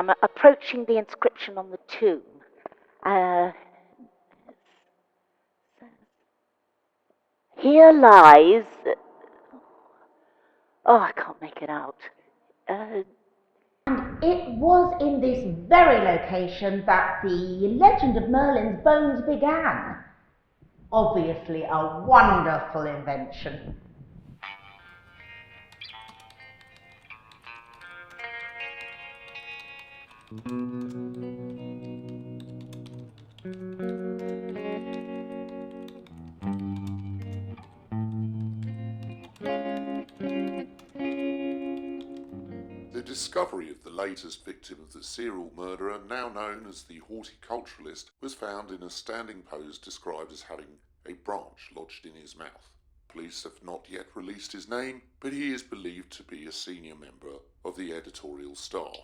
I'm approaching the inscription on the tomb. Here lies... Oh, I can't make it out. And it was in this very location that the legend of Merlin's bones began. Obviously a wonderful invention. The discovery of the latest victim of the serial murderer, now known as the Horticulturalist, was found in a standing pose described as having a branch lodged in his mouth. Police have not yet released his name, but he is believed to be a senior member of the editorial staff.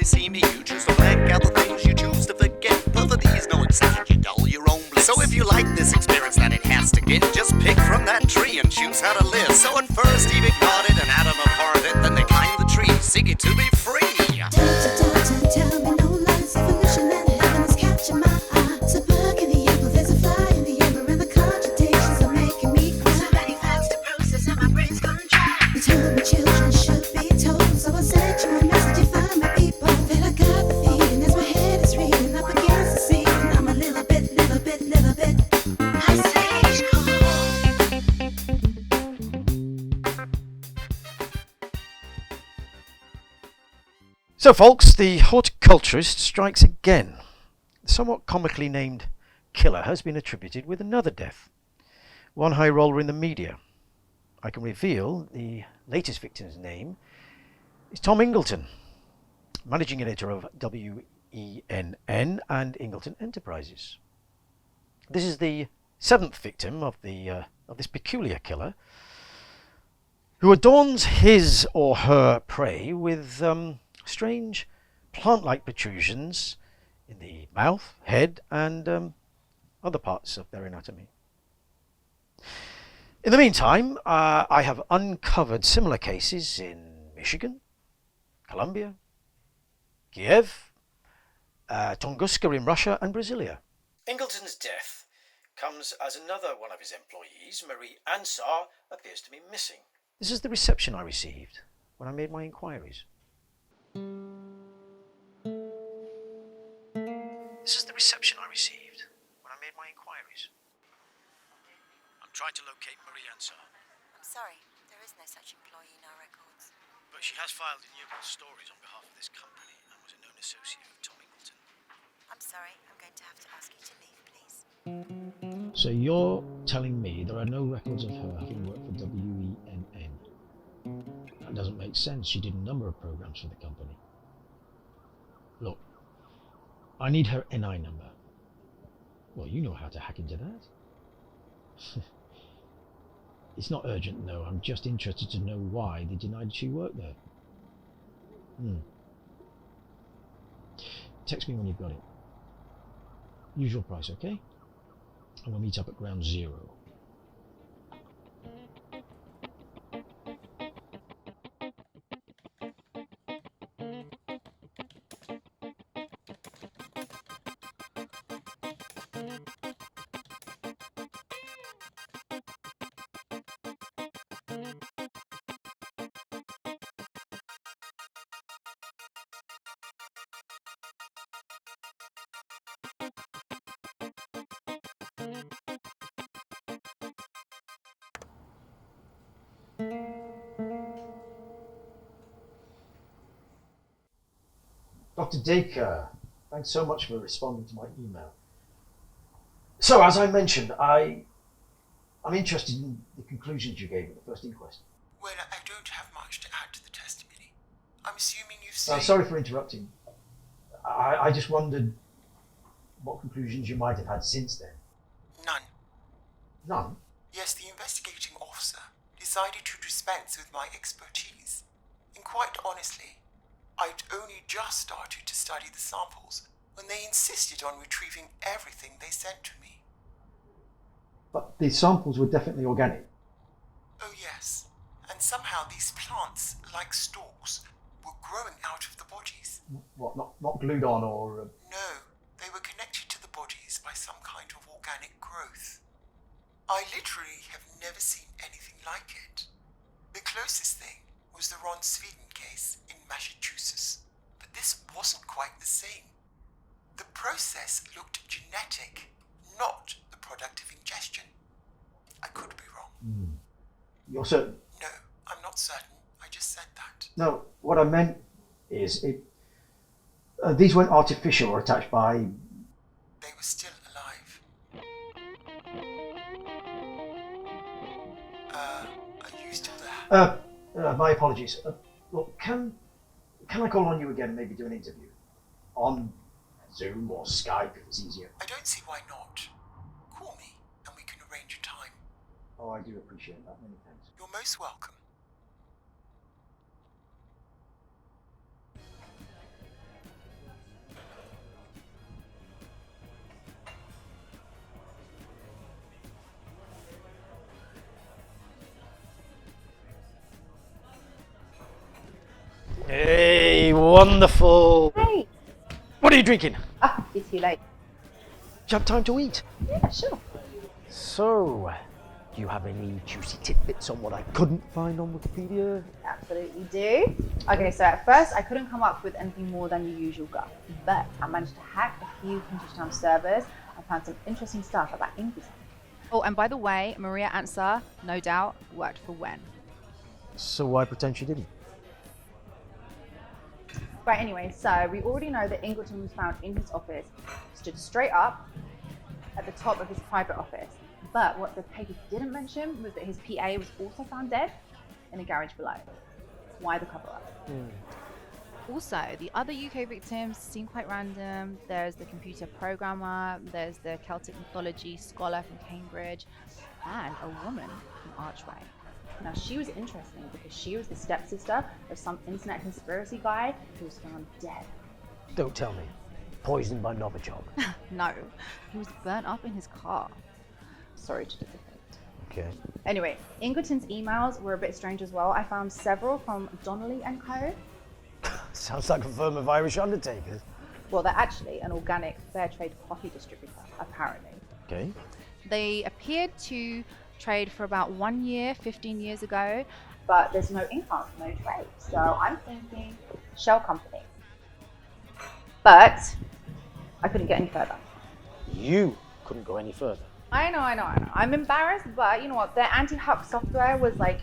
See me, you choose to blank out the things you choose to forget. But for these, no exception, you dull your own bliss. So if you like this experience that it has to give, just pick from that tree and choose how to live. So at first Eve ignored it and Adam abhorred it, then they climbed the tree, seeking to be free. Tell me no lies, evolution and heaven is catching my eye. So bug in the apple, there's a fly in the amber, and the contradictions are making me cry. So many facts to process and my brain's gone dry. You told me children should be told, so I sent you a message to find my people. That I got the feeling as my head is reading up against the ceiling. I'm a little bit ice cold. So folks, the horticulturist strikes again. The somewhat comically named killer has been attributed with another death. One high roller in the media. I can reveal the latest victim's name is Tom Ingleton, managing editor of WENN and Ingleton Enterprises. This is the seventh victim of this peculiar killer, who adorns his or her prey with strange plant-like protrusions in the mouth, head, and other parts of their anatomy. In the meantime, I have uncovered similar cases in Michigan, Colombia, Kiev, Tunguska in Russia, and Brasilia. Ingleton's death comes as another one of his employees, Marie Ansar, appears to be missing. This is the reception I received when I made my inquiries. This is the reception I received when I made my inquiries. I'm trying to locate Marie Ansar. I'm sorry, there is no such employee in our records. But she has filed innumerable stories on behalf of this company and was a known associate of Tom Ingleton. I'm sorry, I'm going to have to ask you to leave, please. So you're telling me there are no records of her having worked for WENN? That doesn't make sense. She did a number of programs for the company. Look, I need her NI number. Well, you know how to hack into that. It's not urgent, though. I'm just interested to know why they denied she worked there. Text me when you've got it. Usual price, okay? And we'll meet up at ground zero. Dr. Dacre, thanks so much for responding to my email. So, as I mentioned, I'm interested in the conclusions you gave at the first inquest. Well, I don't have much to add to the testimony. I'm assuming you've seen... Sorry for interrupting. I just wondered what conclusions you might have had since then? None. None? Yes, the investigating officer decided to dispense with my expertise. And quite honestly, I'd only just started to study the samples when they insisted on retrieving everything they sent to me. But the samples were definitely organic. Oh yes, and somehow these plants, like stalks, were growing out of the bodies. What, not glued on or... No, they were connected to the bodies by some kind of organic growth. I literally have never seen anything like it. The closest thing was the Ron Sweden case in Massachusetts, but this wasn't quite the same. The process looked genetic, not the product of ingestion. I could be wrong. You're certain? No, I'm not certain. I just said that. No, what I meant is these weren't artificial or attached by... They were still alive. Are you still there? My apologies. Look, can I call on you again and maybe do an interview? On Zoom or Skype if it's easier. I don't see why not. Call me and we can arrange a time. Oh, I do appreciate that. Many thanks. You're most welcome. Hey, wonderful. Hey! What are you drinking? Ah, it's too late. Do you have time to eat? Yeah, sure. So, do you have any juicy tidbits on what I couldn't find on Wikipedia? Absolutely do. Okay, so at first I couldn't come up with anything more than your usual guff, but I managed to hack a few Kentish servers. I found some interesting stuff about English. Oh, and by the way, Maria Ansar, no doubt, worked for Wen. So why pretend she didn't? Right, anyway, so we already know that Ingleton was found in his office, stood straight up at the top of his private office. But what the paper didn't mention was that his PA was also found dead in a garage below. Why the cover-up? Also, the other UK victims seem quite random. There's the computer programmer, there's the Celtic mythology scholar from Cambridge, and a woman from Archway. Now, she was interesting because she was the stepsister of some internet conspiracy guy who was found dead. Don't tell me. Poisoned by Novichok. No, he was burnt up in his car. Sorry to disappoint. Okay. Anyway, Ingleton's emails were a bit strange as well. I found several from Donnelly and Co. Sounds like a firm of Irish undertakers. Well, they're actually an organic fair trade coffee distributor, apparently. Okay. They appeared to trade for about 1 year, 15 years ago, but there's no income, no trade. So I'm thinking shell company. But I couldn't get any further. You couldn't go any further. I know. I'm embarrassed, but you know what? Their anti-hack software was like,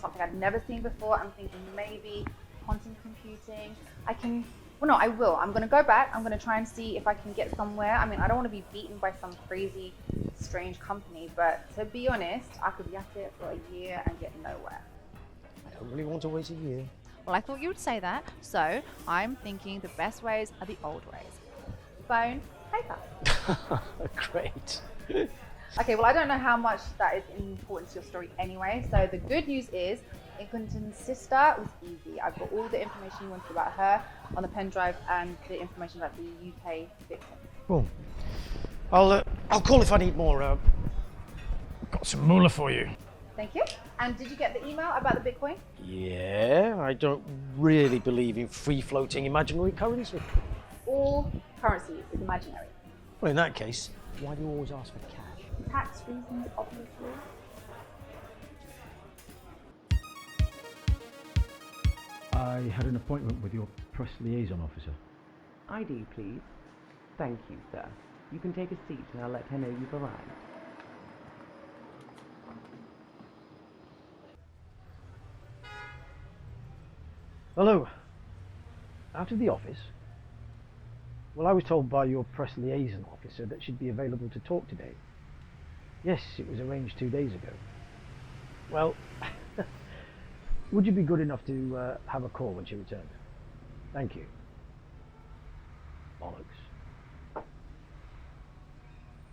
something I'd never seen before. I'm thinking maybe quantum computing. I will. I'm going to go back. I'm going to try and see if I can get somewhere. I mean, I don't want to be beaten by some crazy, strange company, but to be honest, I could be at it for a year and get nowhere. I don't really want to wait a year. Well, I thought you would say that, so I'm thinking the best ways are the old ways. Phone, paper. Great. Okay, well, I don't know how much that is important to your story anyway, so the good news is Ingleton's sister was easy. I've got all the information you wanted about her on the pen drive and the information about the UK victim. Cool. I'll call if I need more. Got some moolah for you. Thank you. And did you get the email about the Bitcoin? Yeah, I don't really believe in free-floating imaginary currency. All currency is imaginary. Well, in that case, why do you always ask for cash? Tax reasons, obviously. I had an appointment with your press liaison officer. ID, please. Thank you, sir. You can take a seat and I'll let her know you've arrived. Hello. Out of the office? Well, I was told by your press liaison officer that she'd be available to talk today. Yes, it was arranged 2 days ago. Well, would you be good enough to have a call when she returns? Thank you. Bollocks.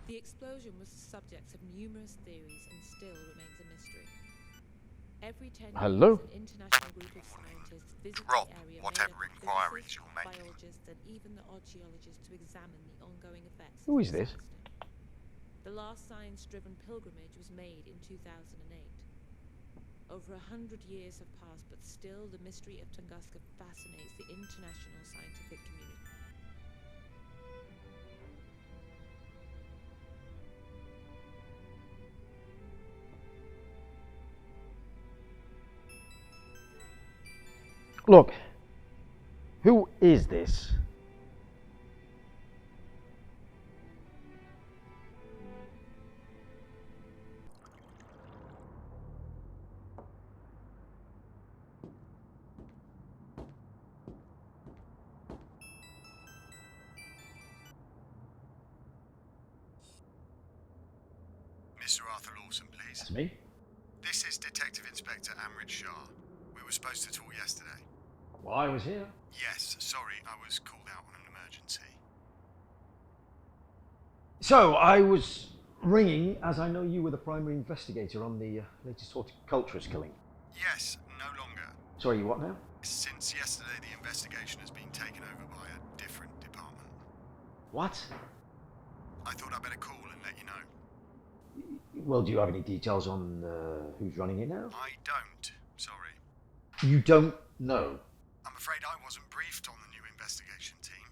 The explosion was the subject of numerous theories and still remains a mystery. Every 10 Hello? years, an international group of scientists visit Rob, the area whatever made up of inquiries physicists, you're making. biologists, and even the archaeologists to examine the ongoing effects Who of is the this? disaster. The last science-driven pilgrimage was made in 2008. Over 100 years have passed, but still the mystery of Tunguska fascinates the international scientific community. Look, who is this? Mr. Arthur Lawson, please. That's me. This is Detective Inspector Amrit Shah. We were supposed to talk yesterday. Well, I was here. Yes, sorry, I was called out on an emergency. So, I was ringing as I know you were the primary investigator on the latest horticulturist killing. Yes, no longer. Sorry, what now? Since yesterday, the investigation has been taken over by a different department. What? I thought I'd better call and let you know. Well, do you have any details on who's running it now? I don't, sorry. You don't know. I'm afraid I wasn't briefed on the new investigation team,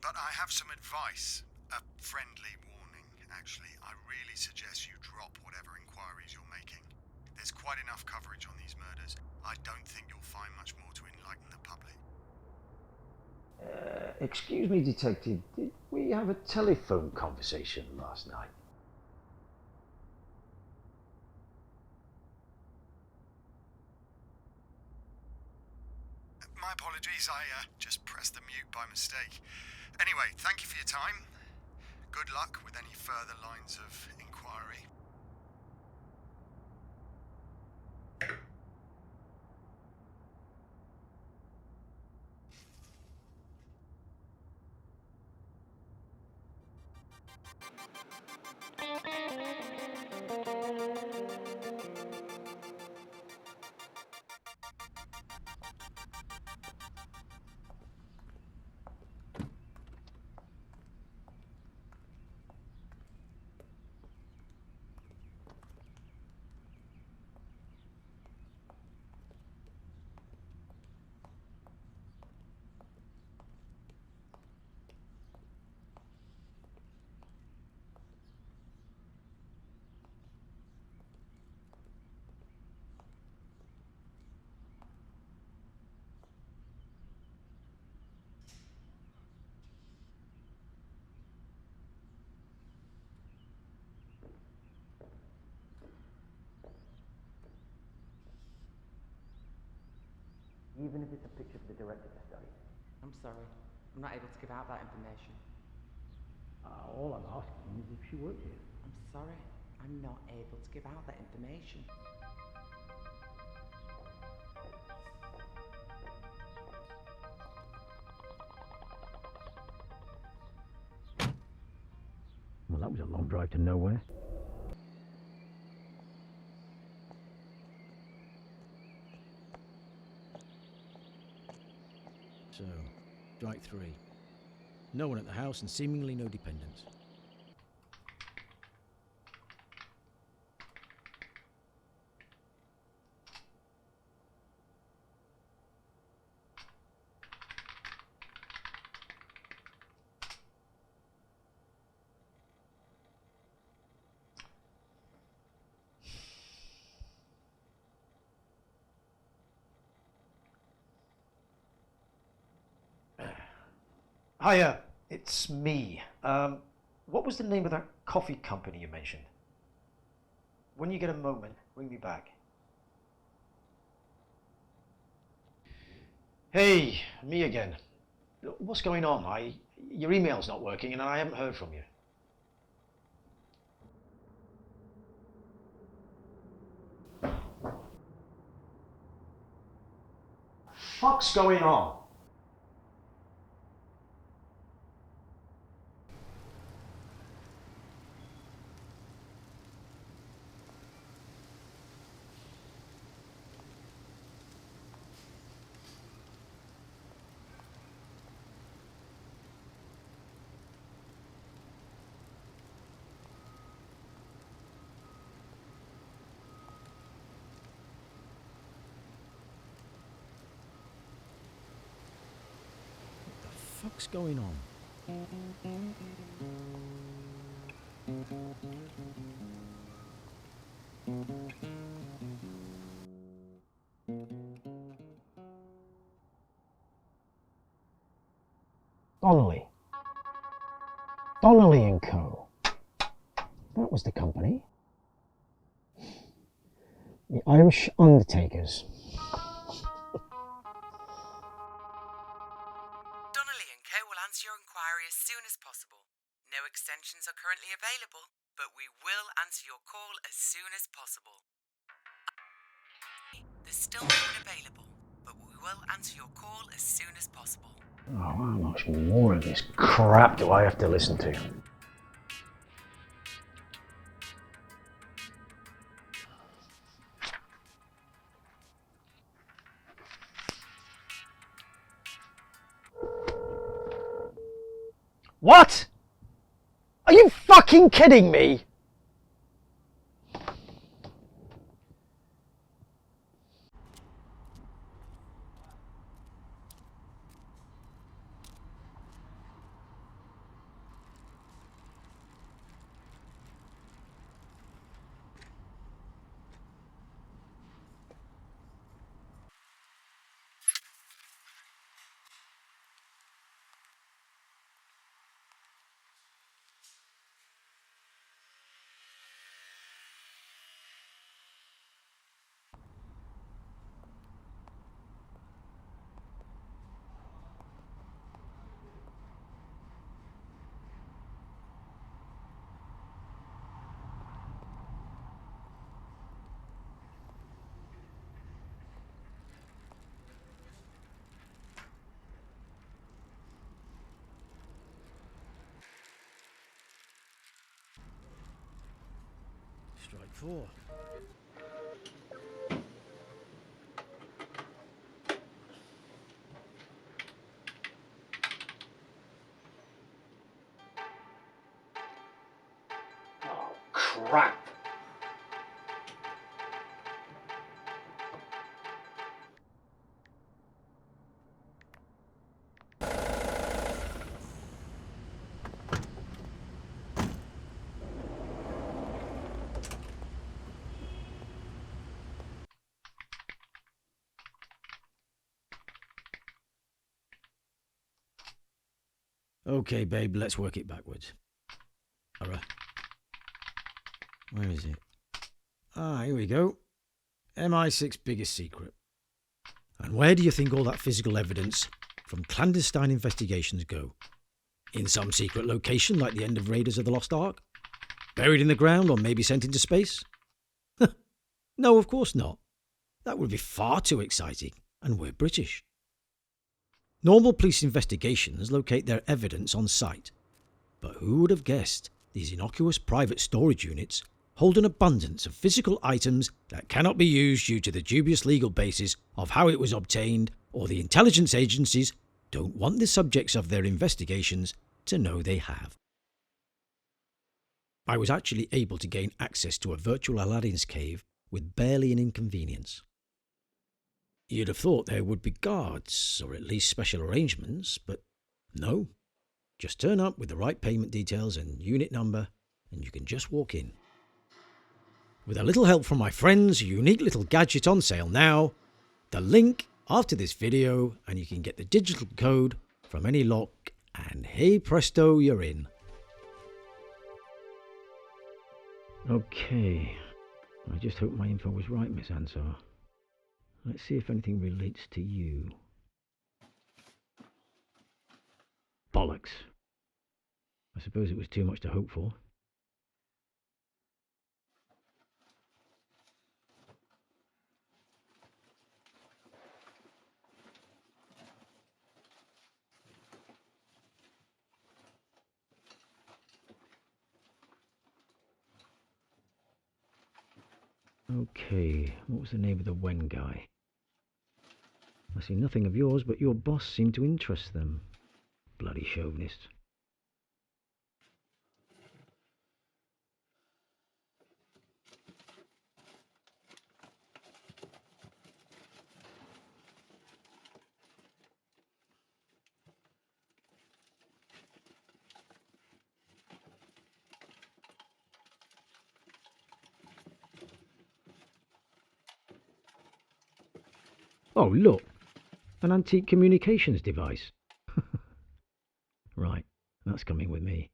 but I have some advice. A friendly warning, actually. I really suggest you drop whatever inquiries you're making. There's quite enough coverage on these murders. I don't think you'll find much more to enlighten the public. Excuse me, Detective, did we have a telephone conversation last night? My apologies, I just pressed the mute by mistake. Anyway, thank you for your time. Good luck with any further lines of inquiry. Even if it's a picture for the director to study. I'm sorry. I'm not able to give out that information. All I'm asking is if she worked here. I'm sorry. I'm not able to give out that information. Well, that was a long drive to nowhere. So, strike three. No one at the house and seemingly no dependents. Hiya, it's me. What was the name of that coffee company you mentioned? When you get a moment, ring me back. Hey, me again. What's going on? Your email's not working and I haven't heard from you. Fuck's going on? fuck's going on? Donnelly. Donnelly and Co. That was the company. The Irish Undertakers. Donnelly & Co. will answer your inquiry as soon as possible. No extensions are currently available, but we will answer your call as soon as possible. There's still no one available, but we will answer your call as soon as possible. Oh, how much more of this crap do I have to listen to? What? Are you fucking kidding me? Strike 4. Oh, crap. Okay, babe, let's work it backwards. Alright. Where is it? Ah, here we go. MI6 biggest secret. And where do you think all that physical evidence from clandestine investigations go? In some secret location like the end of Raiders of the Lost Ark? Buried in the ground or maybe sent into space? No, of course not. That would be far too exciting, and we're British. Normal police investigations locate their evidence on site. But who would have guessed these innocuous private storage units hold an abundance of physical items that cannot be used due to the dubious legal basis of how it was obtained, or the intelligence agencies don't want the subjects of their investigations to know they have. I was actually able to gain access to a virtual Aladdin's cave with barely an inconvenience. You'd have thought there would be guards, or at least special arrangements, but no. Just turn up with the right payment details and unit number, and you can just walk in. With a little help from my friends, a unique little gadget on sale now. The link after this video, and you can get the digital code from any lock, and hey presto, you're in. Okay. I just hope my info was right, Miss Ansar. Let's see if anything relates to you. Bollocks. I suppose it was too much to hope for. Okay, what was the name of the Wen guy? I see nothing of yours, but your boss seemed to interest them. Bloody chauvinists. Oh, look, an antique communications device. Right, that's coming with me.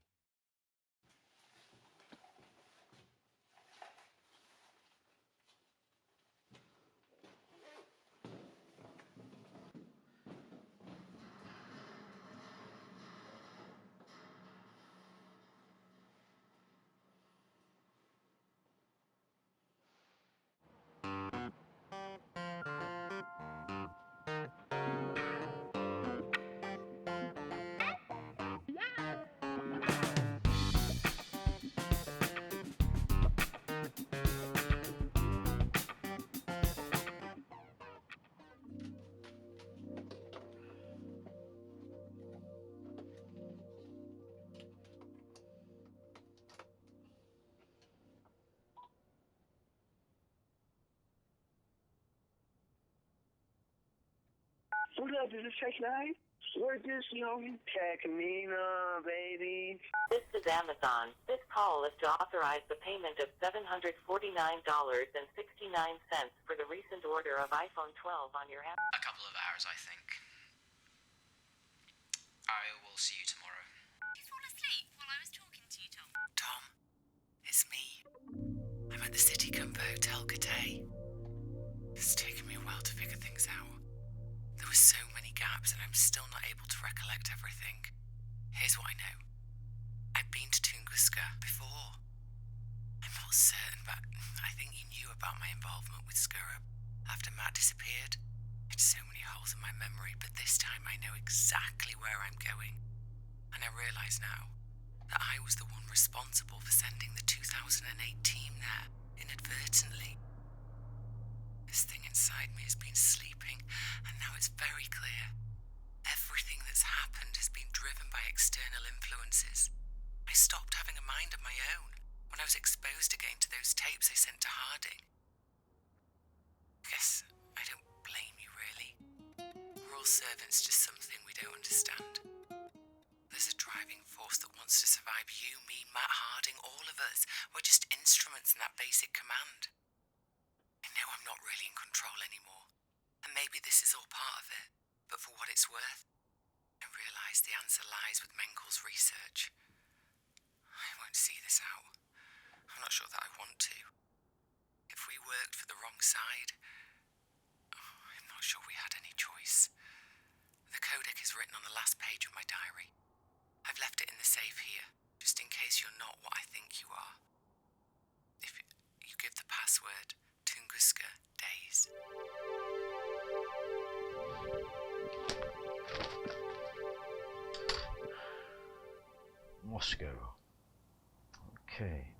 What up, is this Check Night? Where's this young Tecmina, baby? This is Amazon. This call is to authorize the payment of $749.69 for the recent order of iPhone 12 on your app. A couple of hours, I think. I will see you tomorrow. You fall asleep while I was talking to you, Tom. Tom, it's me. I'm at the City Comfort Hotel Cathay. It's taken me a while to figure things out. There were so many gaps and I'm still not able to recollect everything. Here's what I know. I've been to Tunguska before. I'm not certain, but I think you knew about my involvement with Scurrup after Matt disappeared. It's so many holes in my memory, but this time I know exactly where I'm going. And I realise now that I was the one responsible for sending the 2008 team there, inadvertently. This thing inside me has been sleeping, and now it's very clear. Everything that's happened has been driven by external influences. I stopped having a mind of my own when I was exposed again to those tapes I sent to Harding. Guess I don't blame you, really. We're all servants to something we don't understand. There's a driving force that wants to survive you, me, Matt Harding, all of us. We're just instruments in that basic command. I know I'm not really in control anymore, and maybe this is all part of it, but for what it's worth, I realise the answer lies with Mengel's research. I won't see this out. I'm not sure that I want to. If we worked for the wrong side, I'm not sure we had any choice. The codec is written on the last page of my diary. I've left it in the safe here, just in case you're not what I think you are. If you give the password Tunguska Days. Moscow. Okay.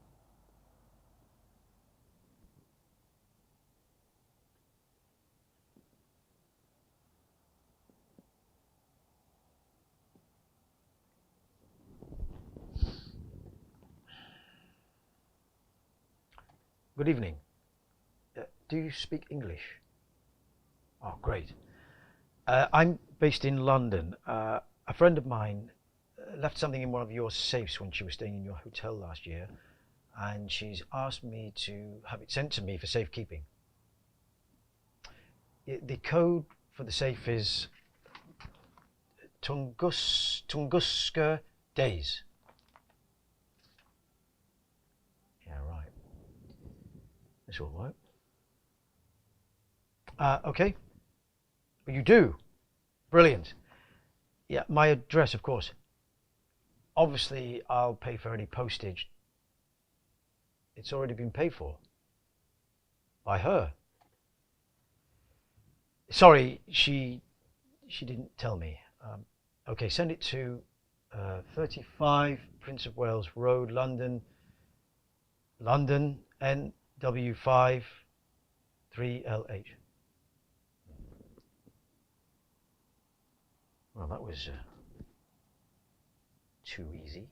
Good evening. Do you speak English? Oh, great. I'm based in London. A friend of mine left something in one of your safes when she was staying in your hotel last year, and she's asked me to have it sent to me for safekeeping. The code for the safe is Tunguska Days. Yeah, right. This will work. Okay. You do? Brilliant. Yeah, my address, of course. Obviously, I'll pay for any postage. It's already been paid for. By her. Sorry, she didn't tell me. Okay, send it to 35 Prince of Wales Road, London, NW5 3LH. Well, that was too easy.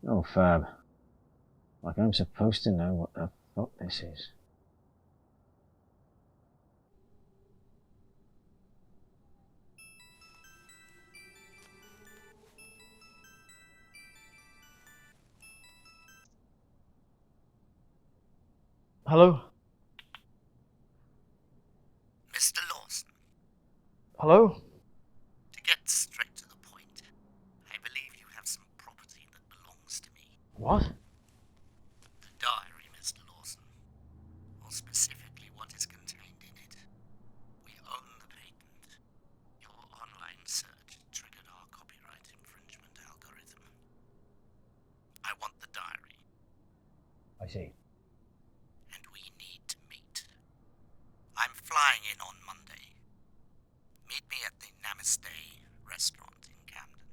Oh, fab. Like I'm supposed to know what the fuck this is. Hello? Mr. Lawson, Hello? to get straight to the point, I believe you have some property that belongs to me. What? The diary, Mr. Lawson. More specifically, what is contained in it. We own the patent. Your online search triggered our copyright infringement algorithm. I want the diary. I see. And we need to meet. I'm flying in on Monday. Meet me at the Namaste restaurant in Camden.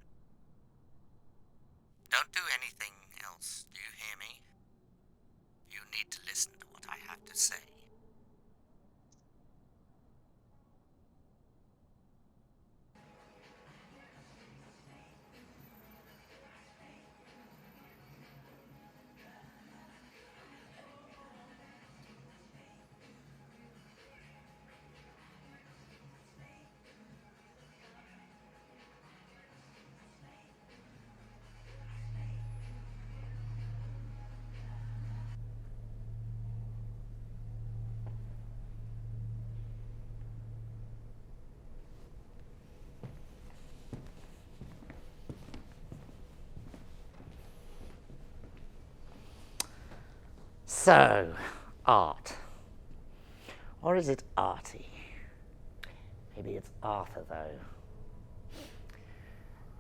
Don't do anything else, do you hear me? You need to listen to what I have to say. So, art. Or is it arty? Maybe it's Arthur, though.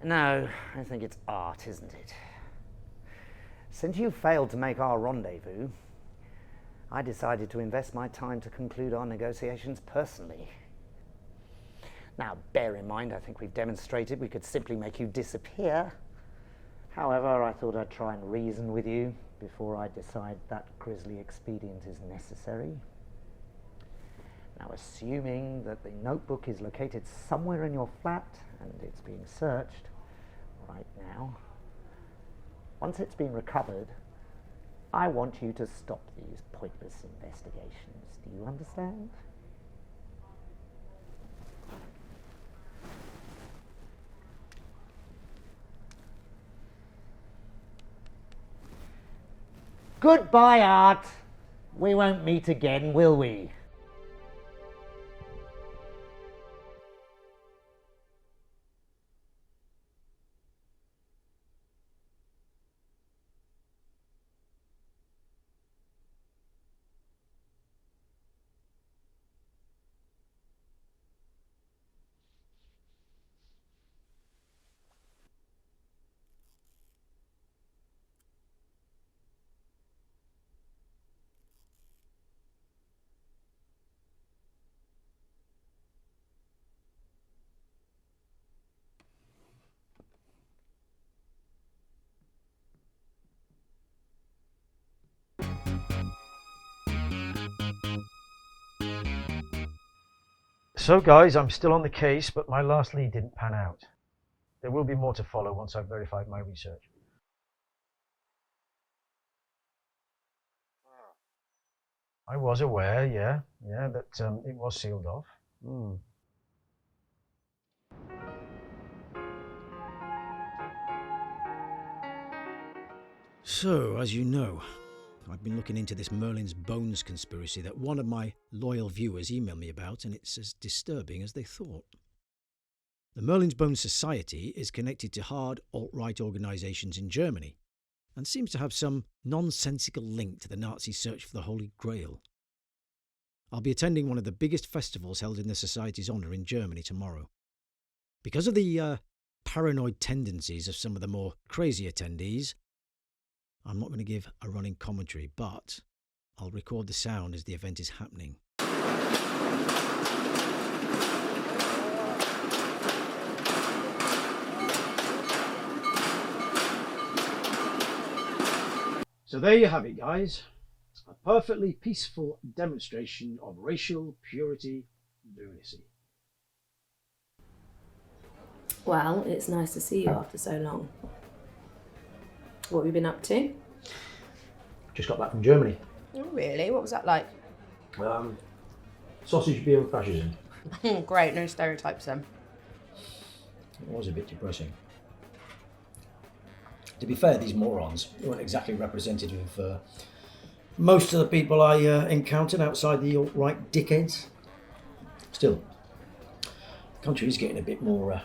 No, I think it's art, isn't it? Since you failed to make our rendezvous, I decided to invest my time to conclude our negotiations personally. Now, bear in mind, I think we've demonstrated we could simply make you disappear. However, I thought I'd try and reason with you before I decide that grisly expedient is necessary. Now, assuming that the notebook is located somewhere in your flat and it's being searched right now, once it's been recovered, I want you to stop these pointless investigations. Do you understand? Goodbye, Art. We won't meet again, will we? So guys, I'm still on the case, but my last lead didn't pan out. There will be more to follow once I've verified my research. I was aware, yeah, that it was sealed off. So, as you know, I've been looking into this Merlin's Bones conspiracy that one of my loyal viewers emailed me about, and it's as disturbing as they thought. The Merlin's Bones Society is connected to hard alt-right organisations in Germany, and seems to have some nonsensical link to the Nazi search for the Holy Grail. I'll be attending one of the biggest festivals held in the Society's honour in Germany tomorrow. Because of the paranoid tendencies of some of the more crazy attendees, I'm not going to give a running commentary, but I'll record the sound as the event is happening. So there you have it, guys. A perfectly peaceful demonstration of racial purity lunacy. Well, it's nice to see you after so long. What have you been up to? Just got back from Germany. Oh, really? What was that like? Sausage, beer and fascism. Great, no stereotypes then. It was a bit depressing. To be fair, these morons weren't exactly representative of most of the people I encountered outside the alt-right dickheads. Still, the country is getting a bit more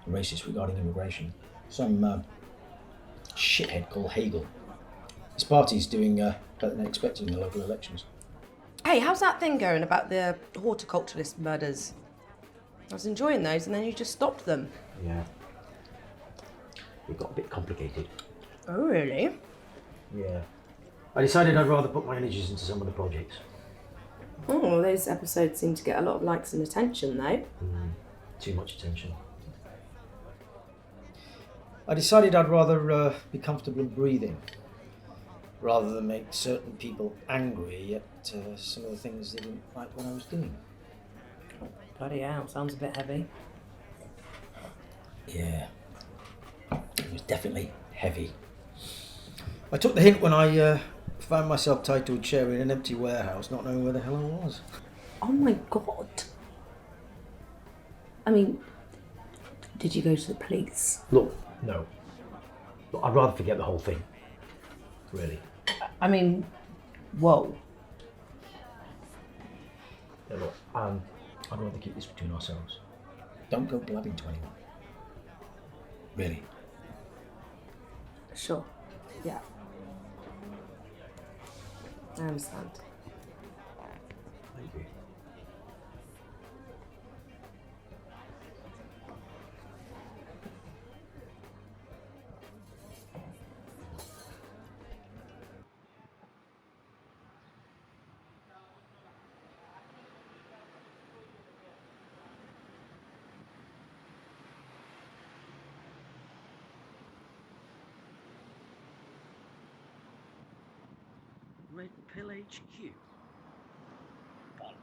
racist regarding immigration. Some shithead called Hegel. His party's doing better than expected in the local elections. Hey, how's that thing going about the horticulturalist murders? I was enjoying those and then you just stopped them. Yeah. It got a bit complicated. Oh, really? Yeah. I decided I'd rather put my energies into some of the projects. Oh, well, those episodes seem to get a lot of likes and attention, though. Too much attention. I decided I'd rather be comfortable in breathing, rather than make certain people angry at some of the things they didn't like what I was doing. Bloody hell, sounds a bit heavy. Yeah. It was definitely heavy. I took the hint when I found myself tied to a chair in an empty warehouse, not knowing where the hell I was. Oh my god. I mean, did you go to the police? Look, no. Look, I'd rather forget the whole thing. Really. I mean, whoa. Yeah, look, I'd rather keep this between ourselves. Don't go blabbing to anyone. Really. Sure. Yeah. I understand. Thank you. Red Pill HQ? Bollocks.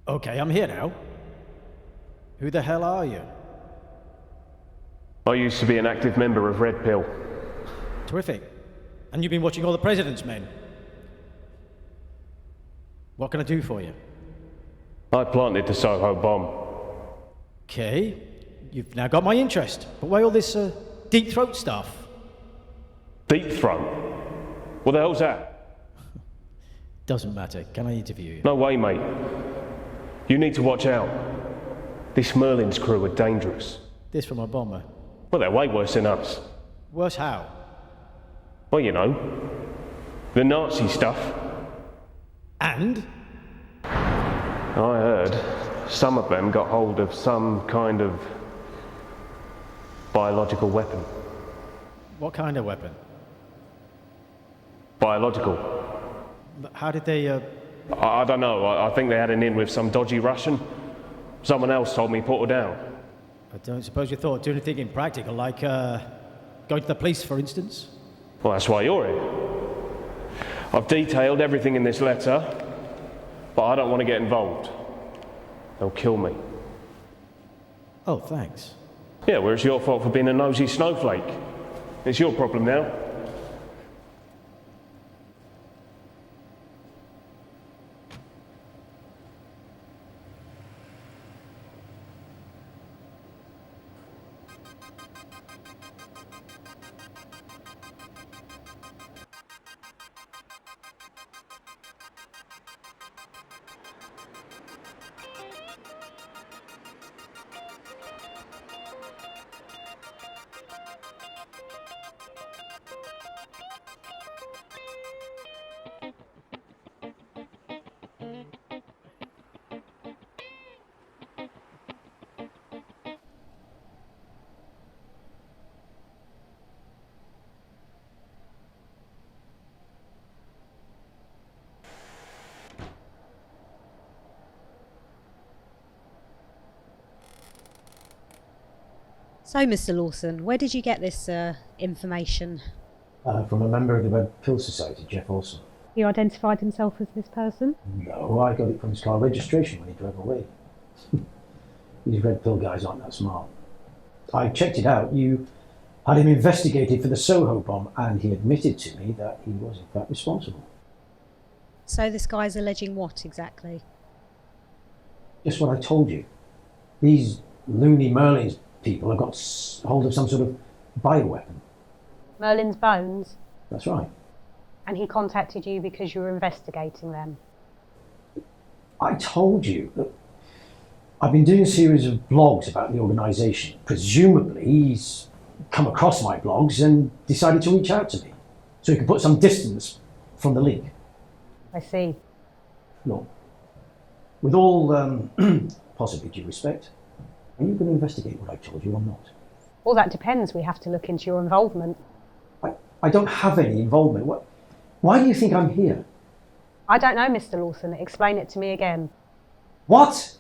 Okay, I'm here now. Who the hell are you? I used to be an active member of Red Pill. Terrific. And you've been watching all the President's Men. What can I do for you? I planted the Soho bomb. Okay, you've now got my interest. But why all this deep throat stuff? Deep throat? What the hell's that? Doesn't matter. Can I interview you? No way, mate. You need to watch out. This Merlin's crew are dangerous. This from a bomber. Well, they're way worse than us. Worse how? Well, you know, the Nazi stuff. And? I heard some of them got hold of some kind of biological weapon. What kind of weapon? Biological. How did they, I don't know. I think they had an in with some dodgy Russian. Someone else told me put her down. I don't suppose you thought of doing anything impractical, like going to the police, for instance? Well, that's why you're here. I've detailed everything in this letter, but I don't want to get involved. They'll kill me. Oh, thanks. Yeah, well, it's your fault for being a nosy snowflake. It's your problem now. So, Mr. Lawson, where did you get this information? From a member of the Red Pill Society, Jeff Olson. He identified himself as this person? No, I got it from his car registration when he drove away. These Red Pill guys aren't that smart. I checked it out. You had him investigated for the Soho bomb, and he admitted to me that he was in fact responsible. So this guy's alleging what exactly? Just what I told you. These loony Merlin's people have got hold of some sort of bioweapon. Merlin's bones? That's right. And he contacted you because you were investigating them? I told you that I've been doing a series of blogs about the organisation. Presumably he's come across my blogs and decided to reach out to me so he could put some distance from the link. I see. Look, with all possibly due respect, are you going to investigate what I told you or not? Well, that depends. We have to look into your involvement. I don't have any involvement. Why do you think I'm here? I don't know, Mr. Lawson. Explain it to me again. What?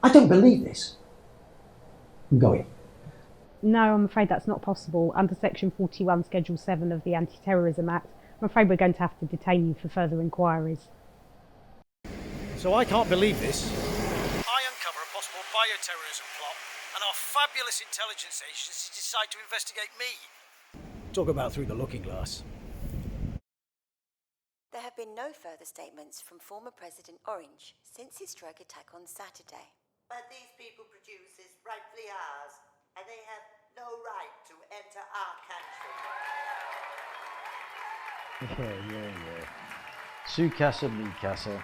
I don't believe this. I'm going. No, I'm afraid that's not possible. Under Section 41, Schedule 7 of the Anti-Terrorism Act, I'm afraid we're going to have to detain you for further inquiries. So I can't believe this. I uncover a possible bioterrorism plot, and our fabulous intelligence agencies decide to investigate me. Talk about through the looking glass. There have been no further statements from former President Orange since his drug attack on Saturday. But these people produce is rightfully ours, and they have no right to enter our country. Yeah. Sukasa, Mikasa.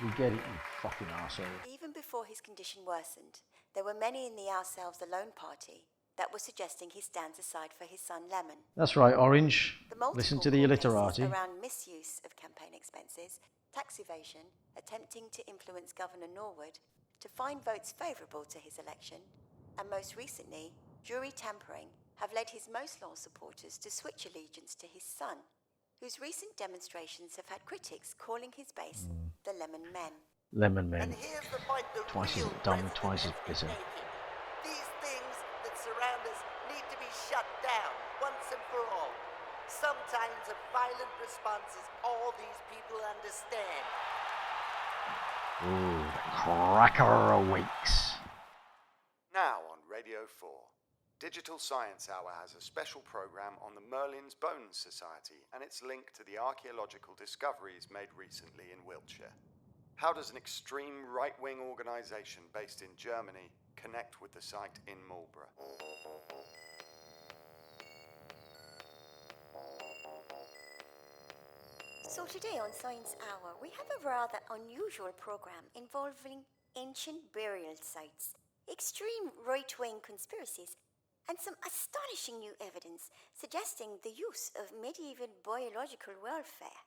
We get it, you fucking arsehole. Even before his condition worsened, there were many in the Ourselves Alone party that were suggesting he stands aside for his son Lemon. That's right, Orange. Listen to the court cases illiterati. around misuse of campaign expenses, tax evasion, attempting to influence Governor Norwood to find votes favourable to his election, and most recently, jury tampering, have led his most loyal supporters to switch allegiance to his son, whose recent demonstrations have had critics calling his base the Lemon Men. Lemon Men. And here's the point the Twice as real dumb, president twice as has been bitter. making. These things that surround us need to be shut down once and for all. Sometimes a violent response is all these people understand. Ooh, the cracker awakes. Now on Radio 4, Digital Science Hour has a special program on the Merlin's Bones Society and its link to the archaeological discoveries made recently in Wiltshire. How does an extreme right-wing organisation based in Germany connect with the site in Marlborough? So today on Science Hour, we have a rather unusual program involving ancient burial sites, extreme right-wing conspiracies, and some astonishing new evidence suggesting the use of medieval biological warfare.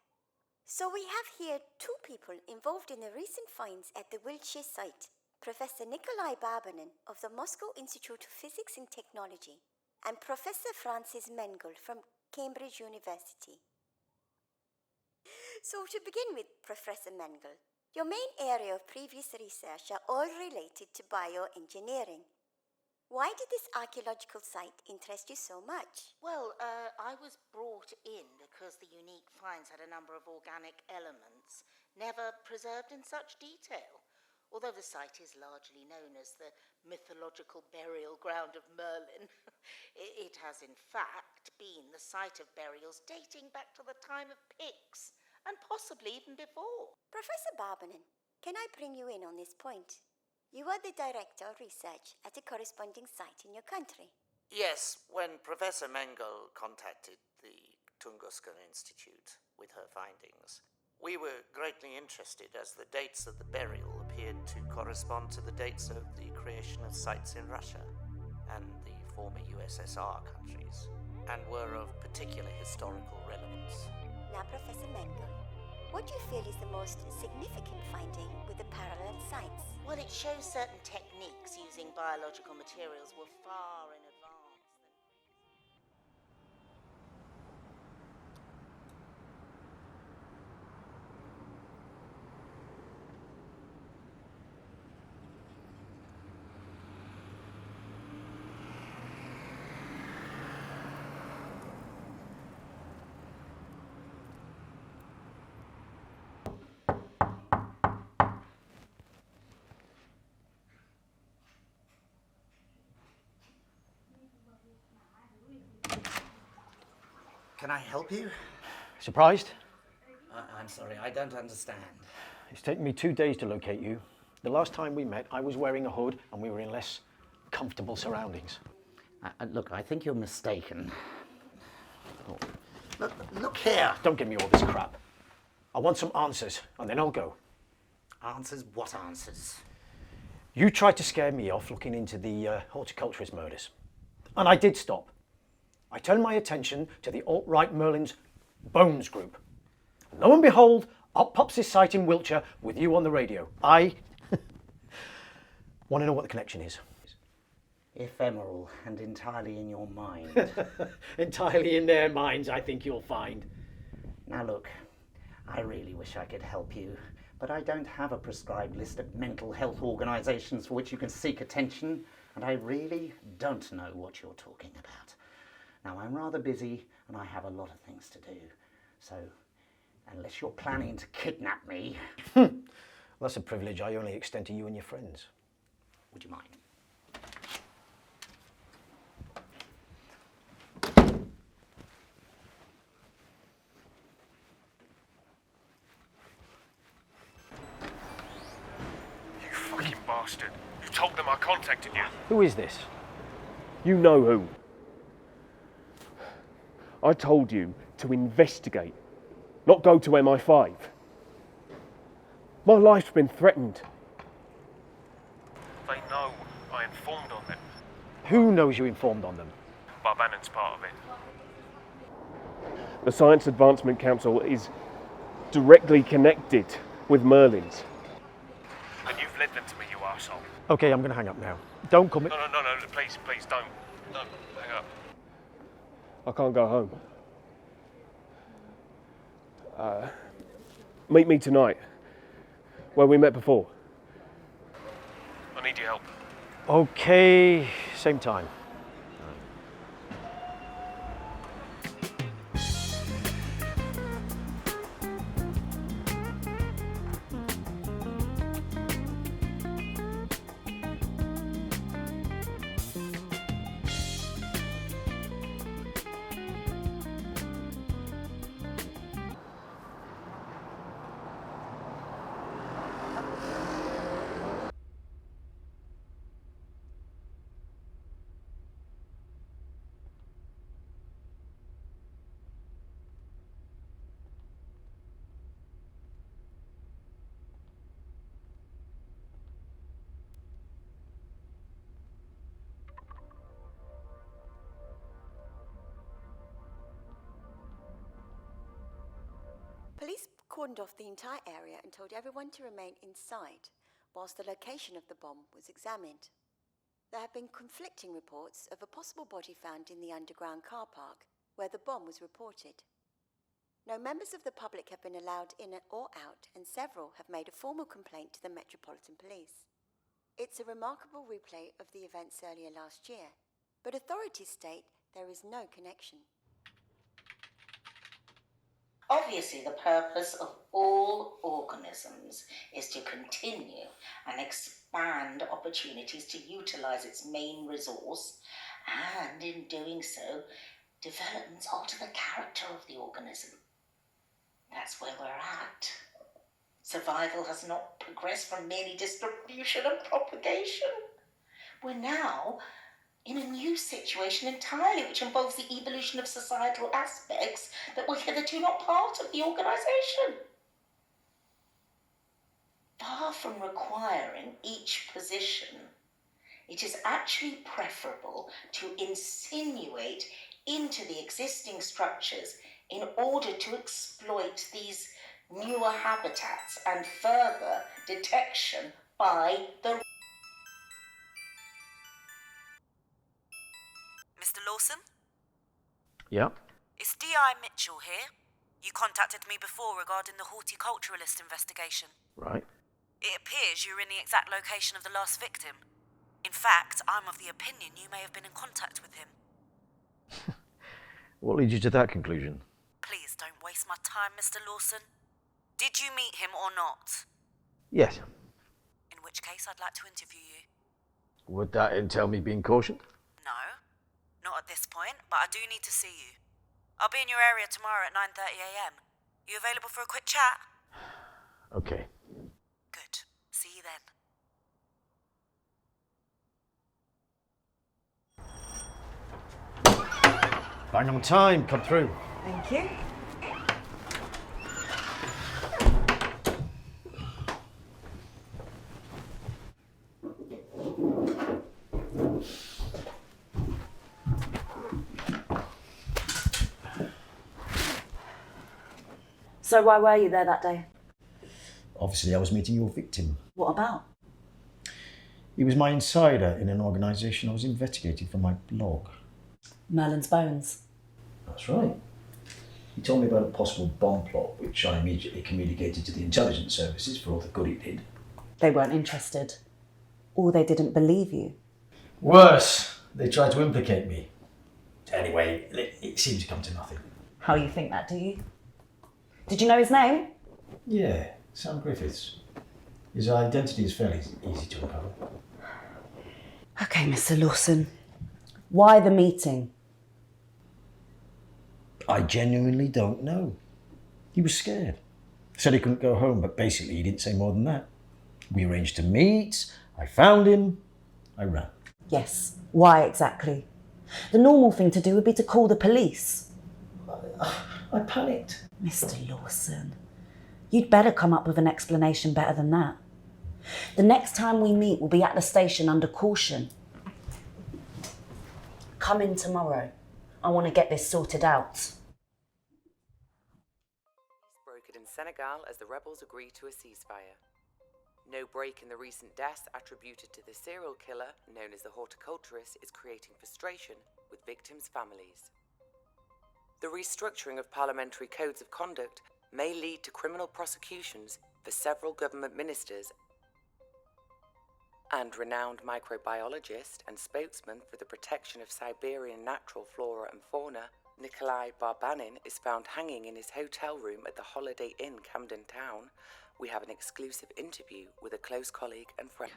So we have here two people involved in the recent finds at the Wiltshire site, Professor Nikolai Barbanin of the Moscow Institute of Physics and Technology and Professor Francis Mengel from Cambridge University. So to begin with, Professor Mengel, your main area of previous research are all related to bioengineering. Why did this archaeological site interest you so much? Well, I was brought in because the unique finds had a number of organic elements never preserved in such detail. Although the site is largely known as the mythological burial ground of Merlin, it has in fact been the site of burials dating back to the time of Picts, and possibly even before. Professor Barbanin, can I bring you in on this point? You are the director of research at a corresponding site in your country. Yes, when Professor Mengel contacted the Tunguska Institute with her findings, we were greatly interested as the dates of the burial appeared to correspond to the dates of the creation of sites in Russia and the former USSR countries, and were of particular historical relevance. Now, Professor Mengel, what do you feel is the most significant finding with the parallel sites? Well, it shows certain techniques using biological materials were far in advance. Can I help you? Surprised? I'm sorry, I don't understand. It's taken me 2 days to locate you. The last time we met, I was wearing a hood and we were in less comfortable surroundings. Look, I think you're mistaken. Oh. Look here. Don't give me all this crap. I want some answers, and then I'll go. Answers? What answers? You tried to scare me off looking into the horticulturist murders. And I did stop. I turned my attention to the alt-right Merlin's Bones group. Lo and behold, up pops this site in Wiltshire with you on the radio. I want to know what the connection is. Ephemeral and entirely in your mind. Entirely in their minds, I think you'll find. Now look, I really wish I could help you, but I don't have a prescribed list of mental health organisations for which you can seek attention, and I really don't know what you're talking about. Now, I'm rather busy, and I have a lot of things to do, so unless you're planning to kidnap me... That's a privilege I only extend to you and your friends. Would you mind? You fucking bastard. You told them I contacted you. Who is this? You know who. I told you to investigate, not go to MI5. My life's been threatened. They know I informed on them. Who knows you informed on them? Barbannon's part of it. The Science Advancement Council is directly connected with Merlin's. And you've led them to me, you arsehole. Okay, I'm going to hang up now. Don't come... No, please, don't. Don't hang up. I can't go home. Meet me tonight, where we met before. I need your help. Okay, same time. Police cordoned off the entire area and told everyone to remain inside whilst the location of the bomb was examined. There have been conflicting reports of a possible body found in the underground car park where the bomb was reported. No members of the public have been allowed in or out, and several have made a formal complaint to the Metropolitan Police. It's a remarkable replay of the events earlier last year, but authorities state there is no connection. Obviously, the purpose of all organisms is to continue and expand opportunities to utilize its main resource, and in doing so, developments alter the character of the organism. That's where we're at. Survival has not progressed from merely distribution and propagation. We're now in a new situation entirely, which involves the evolution of societal aspects that were hitherto not part of the organisation. Far from requiring each position, it is actually preferable to insinuate into the existing structures in order to exploit these newer habitats and further detection by the... Mr. Lawson? Yeah? It's D.I. Mitchell here. You contacted me before regarding the Horticulturalist investigation. Right. It appears you're in the exact location of the last victim. In fact, I'm of the opinion you may have been in contact with him. What leads you to that conclusion? Please don't waste my time, Mr. Lawson. Did you meet him or not? Yes. In which case, I'd like to interview you. Would that entail me being cautioned? No, not at this point, but I do need to see you. I'll be in your area tomorrow at 9:30 a.m. You available for a quick chat? Okay. Good. See you then. Bang on time, come through. Thank you. So why were you there that day? Obviously, I was meeting your victim. What about? He was my insider in an organisation I was investigating for my blog. Merlin's Bones. That's right. He told me about a possible bomb plot, which I immediately communicated to the intelligence services for all the good it did. They weren't interested. Or they didn't believe you. Worse, they tried to implicate me. Anyway, it seemed to come to nothing. How you think that, do you? Did you know his name? Yeah, Sam Griffiths. His identity is fairly easy to uncover. Okay, Mr. Lawson. Why the meeting? I genuinely don't know. He was scared. Said he couldn't go home, but basically he didn't say more than that. We arranged to meet, I found him, I ran. Yes. Why exactly? The normal thing to do would be to call the police. I panicked. Mr. Lawson, you'd better come up with an explanation better than that. The next time we meet, we'll be at the station under caution. Come in tomorrow. I want to get this sorted out. Brokered in Senegal as the rebels agree to a ceasefire. No break in the recent deaths attributed to the serial killer known as the Horticulturalist is creating frustration with victims' families. The restructuring of parliamentary codes of conduct may lead to criminal prosecutions for several government ministers and renowned microbiologist and spokesman for the protection of Siberian natural flora and fauna, Nikolai Barbanin, is found hanging in his hotel room at the Holiday Inn, Camden Town. We have an exclusive interview with a close colleague and friend.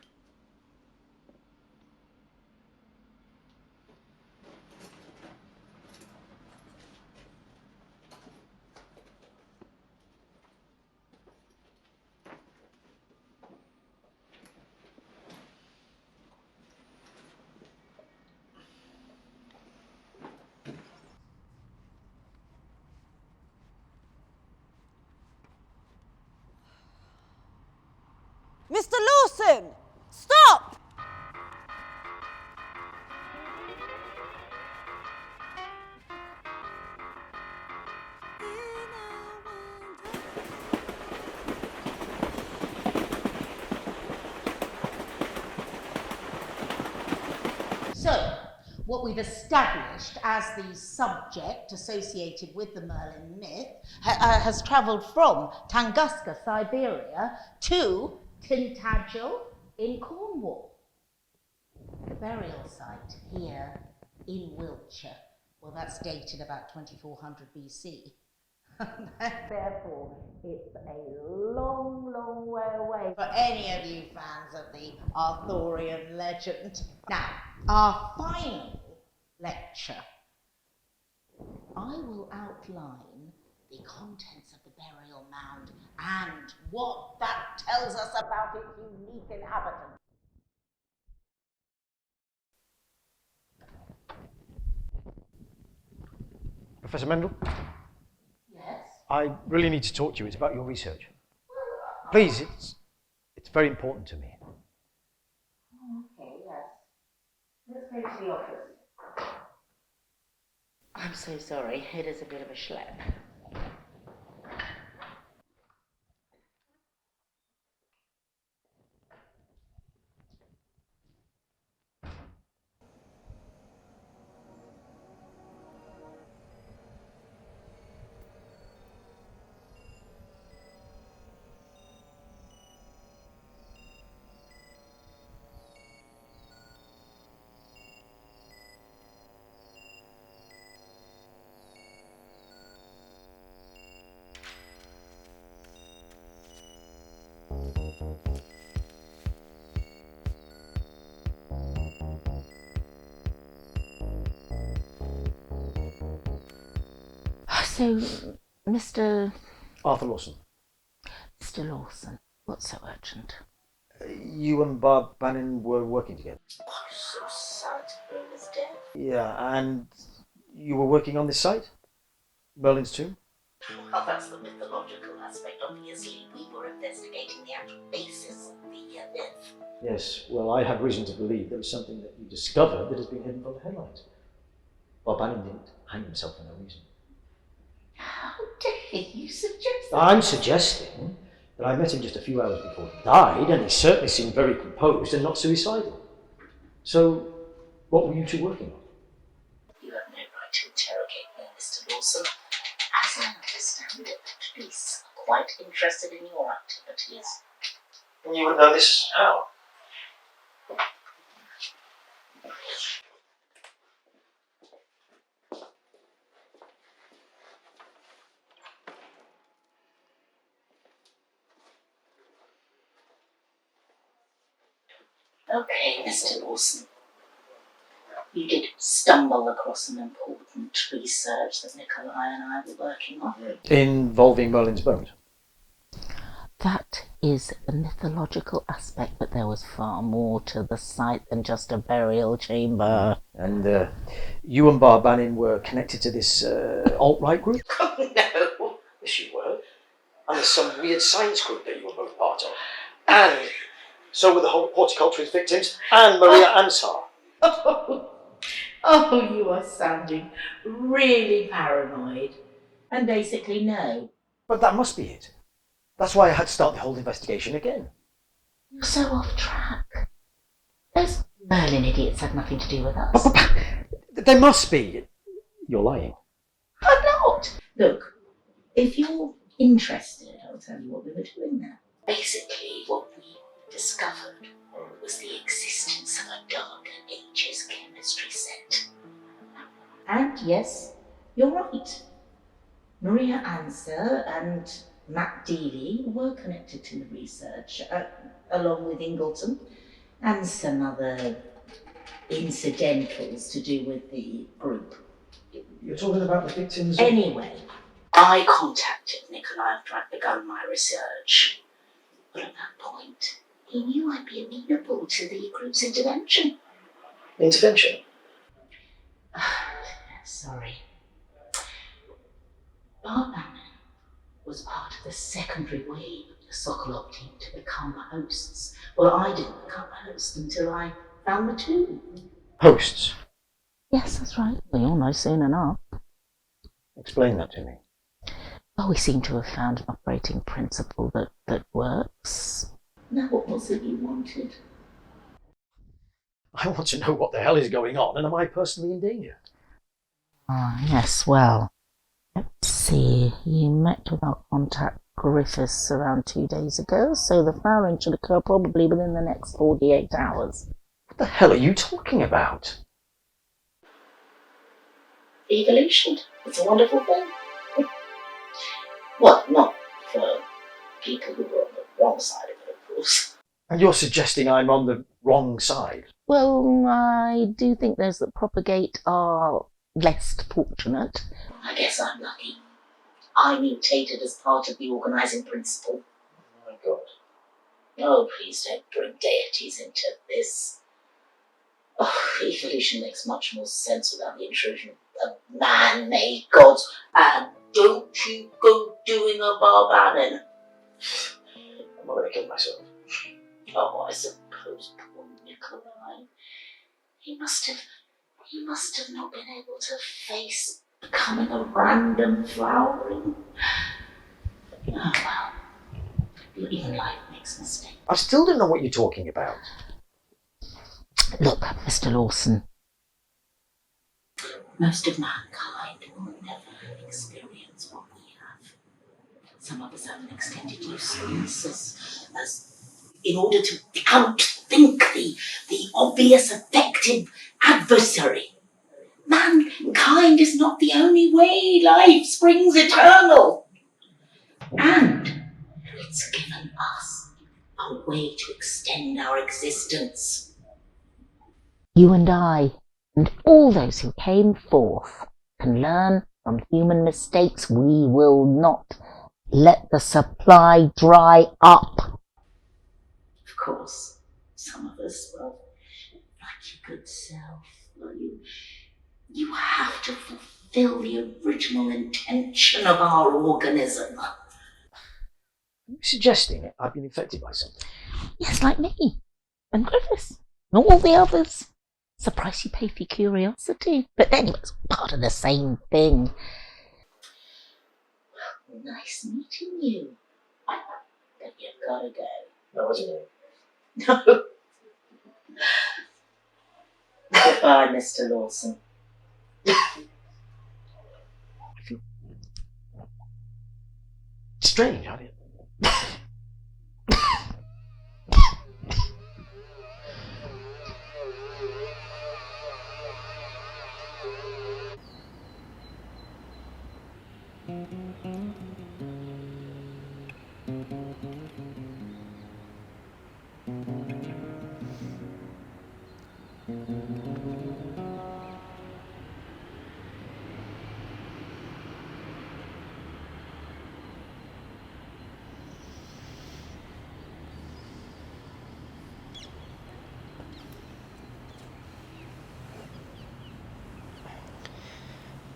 Mr. Lawson! Stop! So, what we've established as the subject associated with the Merlin myth has travelled from Tunguska, Siberia, to Tintagel in Cornwall. The burial site here in Wiltshire, well, that's dated about 2400 BC. Therefore, it's a long, long way away for any of you fans of the Arthurian legend. Now, our final lecture, I will outline the contents of the burial mound and what that tells us about its unique inhabitants. Professor Mendel? Yes? I really need to talk to you. It's about your research. Please, it's very important to me. Okay, yes. Let's go to the office. I'm so sorry, it is a bit of a schlep. So, Mr. Arthur Lawson. Mr. Lawson, what's so urgent? You and Barb Bannon were working together. I'm so sad to hear his death. Yeah, and you were working on this site? Merlin's tomb? Well, that's the mythological aspect. Obviously, we were investigating the actual basis of the myth. Yes, well, I have reason to believe there was something that you discovered that has been hidden from the headlines. Bob Bannon didn't hang himself for no reason. How dare you suggest that? I'm suggesting that I met him just a few hours before he died, and he certainly seemed very composed and not suicidal. So, what were you two working on? You have no right to interrogate me, Mr. Lawson. As I understand it, the police are quite interested in your activities. You would know this how? Okay, Mr. Lawson. You did stumble across some important research that Nikolai and I were working on. Involving Merlin's bones? That is the mythological aspect, but there was far more to the site than just a burial chamber. And you and Barb Bannon were connected to this alt-right group? Oh, no. Yes, you were. And there's some weird science group that you were both part of. And so were the horticulturalist victims and Maria Ansar. Oh, you are sounding really paranoid. And basically, no. But that must be it. That's why I had to start the whole investigation again. You're so off track. Those Merlin idiots had nothing to do with us. There must be. You're lying. I'm not. Look, if you're interested, I'll tell you what we were doing there. Basically, what we discovered was the existence of a Dark Ages chemistry set. And yes, you're right. Maria Answer and Matt Deely were connected to the research, along with Ingleton, and some other incidentals to do with the group. You're talking about the victims? Anyway, I contacted Nikolai after I'd begun my research. But at that point, he knew I'd be amenable to the group's intervention. Intervention? Sorry. Barb Bannon was part of the secondary wave of the Sokolov team to become hosts. Well, I didn't become a host until I found the tomb. Hosts? Yes, that's right. We all know soon enough. Explain that to me. Well, we seem to have found an operating principle that works. Now, what was it you wanted? I want to know what the hell is going on, and am I personally in danger? Ah, yes, well, let's see. You met with our contact Griffiths around 2 days ago, so the flowering should occur probably within the next 48 hours. What the hell are you talking about? Evolution. It's a wonderful thing. Well, not for people who were on the wrong side of it, of course. And you're suggesting I'm on the wrong side? Well, I do think those that propagate are less fortunate. I guess I'm lucky. I mutated as part of the organising principle. Oh my God. Oh, please don't bring deities into this. Oh, evolution makes much more sense without the intrusion of man-made gods. And don't you go doing a Barb Bannon. I'm not going to kill myself. Oh, I suppose poor Nikolai. He must have not been able to face becoming a random flowering. Oh well. Even life makes mistakes. I still don't know what you're talking about. Look, Mr. Lawson. Most of mankind will never experience what we have. Some of us have an extended usefulness as in order to become to think the obvious effective adversary. Mankind is not the only way life springs eternal. And it's given us a way to extend our existence. You and I, and all those who came forth, can learn From human mistakes, we will not let the supply dry up. Of course, some of us, well, like your good self, well, you have to fulfill the original intention of our organism. Are you suggesting I've been infected by something? Yes, like me, and Griffiths, and all the others. It's the price you pay for curiosity. But anyway, it's part of the same thing. Well, nice meeting you. But you've got to go. No, wasn't it? No. Goodbye, Mr. Lawson. Strange, have you?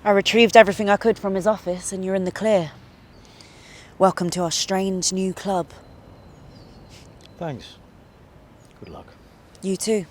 I retrieved everything I could from his office and you're in the clear. Welcome to our strange new club. Thanks. Good luck. You too.